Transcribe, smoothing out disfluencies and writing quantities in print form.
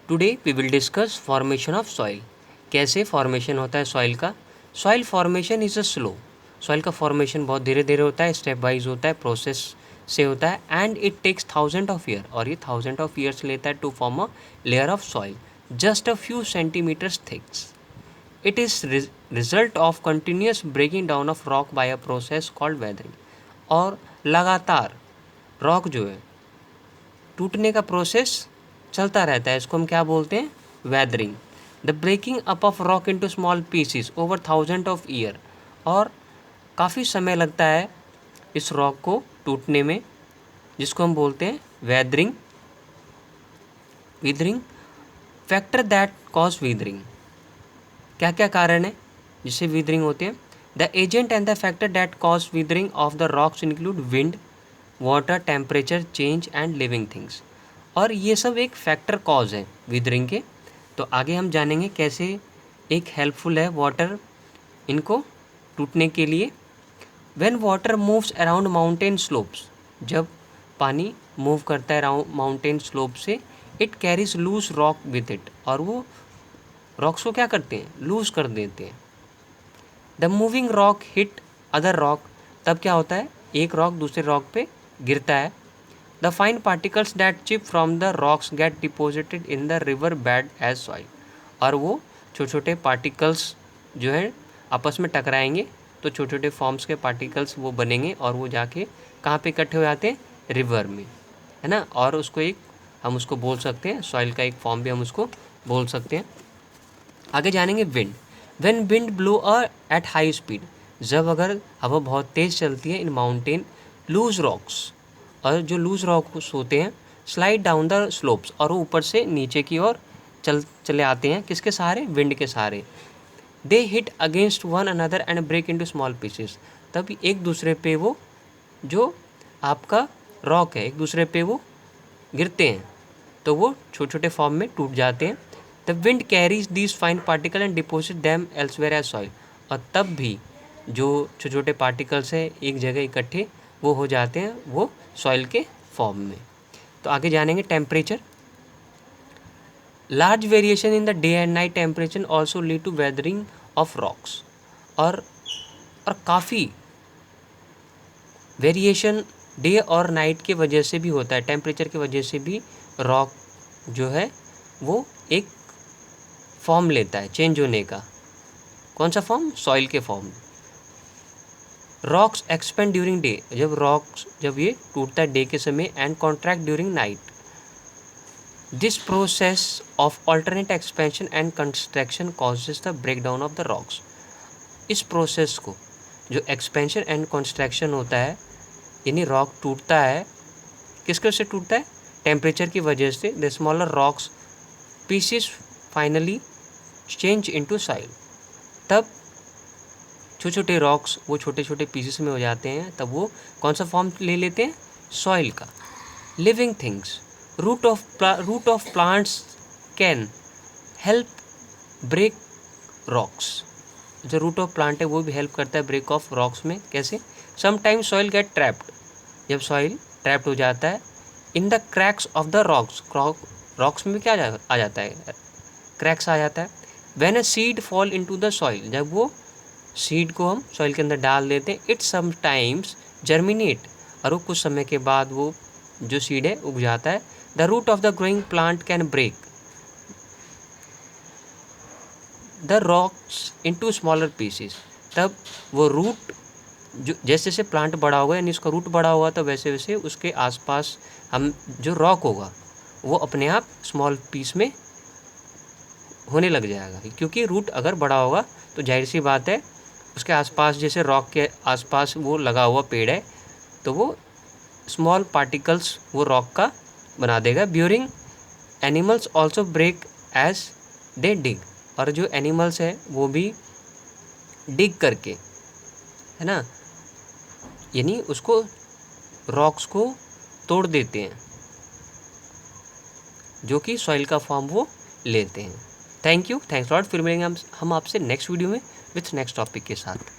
Today we will discuss formation of soil. कैसे formation होता है सॉइल का। Soil formation is a slow. Soil का फॉर्मेशन बहुत धीरे धीरे होता है, स्टेप वाइज होता है, प्रोसेस से होता है and it takes thousand of year, और ये थाउजेंड ऑफ ईयर्स लेता है to form a layer of soil just a few centimetres thicks. It is result of continuous breaking down of rock by a process called weathering. और लगातार rock जो है टूटने का प्रोसेस चलता रहता है, इसको हम क्या बोलते हैं, weathering. The breaking up of rock into small pieces over thousand of year. और काफ़ी समय लगता है इस रॉक को टूटने में, जिसको हम बोलते हैं weathering. Withering factor that cause withering. क्या क्या कारण है जिससे विदरिंग होते हैं। The agent and the factor that cause withering of the rocks include wind, water, temperature change and living things. और ये सब एक फैक्टर कॉज है विदरिंग के। तो आगे हम जानेंगे कैसे एक हेल्पफुल है वाटर इनको टूटने के लिए। When water moves around mountain slopes, जब पानी मूव करता है अराउंड माउंटेन स्लोप से, it carries loose rock with it, और वो रॉक्स को क्या करते हैं, लूज कर देते हैं। The moving rock hit other rock, तब क्या होता है, एक रॉक दूसरे रॉक पे गिरता है। The fine particles that chip from the rocks get deposited in the river bed as soil. और वो छोटे छोटे पार्टिकल्स जो है आपस में टकराएंगे, तो छोटे छोटे फॉर्म्स के पार्टिकल्स वो बनेंगे और वो जाके कहाँ पे इकट्ठे हो जाते हैं, रिवर में, है ना। और उसको एक हम उसको बोल सकते हैं, सॉइल का एक फॉर्म भी हम उसको बोल सकते हैं। आगे जानेंगे wind. When wind blow at high speed, जब अगर हवा बहुत तेज़ चलती है इन माउंटेन लूज रॉक्स, और जो लूज रॉक्स होते हैं स्लाइड डाउन द स्लोप्स, और वो ऊपर से नीचे की ओर चले आते हैं, किसके सहारे, विंड के सहारे। They hit against one another and break into small pieces, तब एक दूसरे पे वो जो आपका रॉक है एक दूसरे पे वो गिरते हैं, तो वो छोटे छोटे फॉर्म में टूट जाते हैं। The wind carries these fine particle and deposit them elsewhere as soil, और तब भी जो छोटे छोटे पार्टिकल्स हैं एक जगह इकट्ठे वो हो जाते हैं वो सॉइल के फॉर्म में। तो आगे जानेंगे temperature. Large variation in the day and night temperature also lead to weathering of rocks. और काफ़ी वेरिएशन डे और नाइट के वजह से भी होता है, टेम्परेचर की वजह से भी रॉक जो है वो एक फॉर्म लेता है, चेंज होने का। कौन सा फॉर्म, सॉइल के form. Rocks expand during day, जब ये टूटता है डे के समय, and contract during night. This process of alternate expansion and construction causes the break down of the rocks. इस प्रोसेस को, जो एक्सपेंशन एंड कंस्ट्रक्शन होता है, यानी रॉक टूटता है, किसके वजह से टूटता है, टेम्परेचर की वजह से। The smaller rocks pieces finally change into soil, तब छोटे छोटे रॉक्स वो छोटे छोटे पीसेस में हो जाते हैं, तब वो कौन सा फॉर्म ले लेते हैं, सॉइल का। Living things, root of plants can help break rocks. जो रूट ऑफ प्लांट है वो भी हेल्प करता है ब्रेक ऑफ रॉक्स में। कैसे, समटाइम्स सॉइल गेट ट्रैप्ड, जब सॉइल ट्रैप्ड हो जाता है in the cracks of the rocks, rocks में क्या आ जाता है, क्रैक्स आ जाता है। When a seed fall into the soil, जब वो सीड को हम सॉइल के अंदर डाल देते हैं, इट समटाइम्स जर्मिनेट, और वो कुछ समय के बाद वो जो सीड है उग जाता है। The root of the growing plant can break the rocks into smaller pieces, तब वो रूट जो जैसे जैसे प्लांट बड़ा होगा, यानी उसका रूट बड़ा होगा, तो वैसे वैसे उसके आसपास हम जो रॉक होगा वो अपने आप स्मॉल पीस में होने लग जाएगा। क्योंकि रूट अगर बड़ा होगा तो जाहिर सी बात है उसके आसपास, जैसे रॉक के आसपास वो लगा हुआ पेड़ है, तो वो स्मॉल पार्टिकल्स वो रॉक का बना देगा। Burrowing animals also break as they dig, और जो एनिमल्स है वो भी डिग करके, है ना, यानी उसको रॉक्स को तोड़ देते हैं, जो कि सॉइल का फॉर्म वो लेते हैं। Thank you, thanks lot. फिर मिलेंगे हम आपसे नेक्स्ट वीडियो में विथ नेक्स्ट टॉपिक के साथ।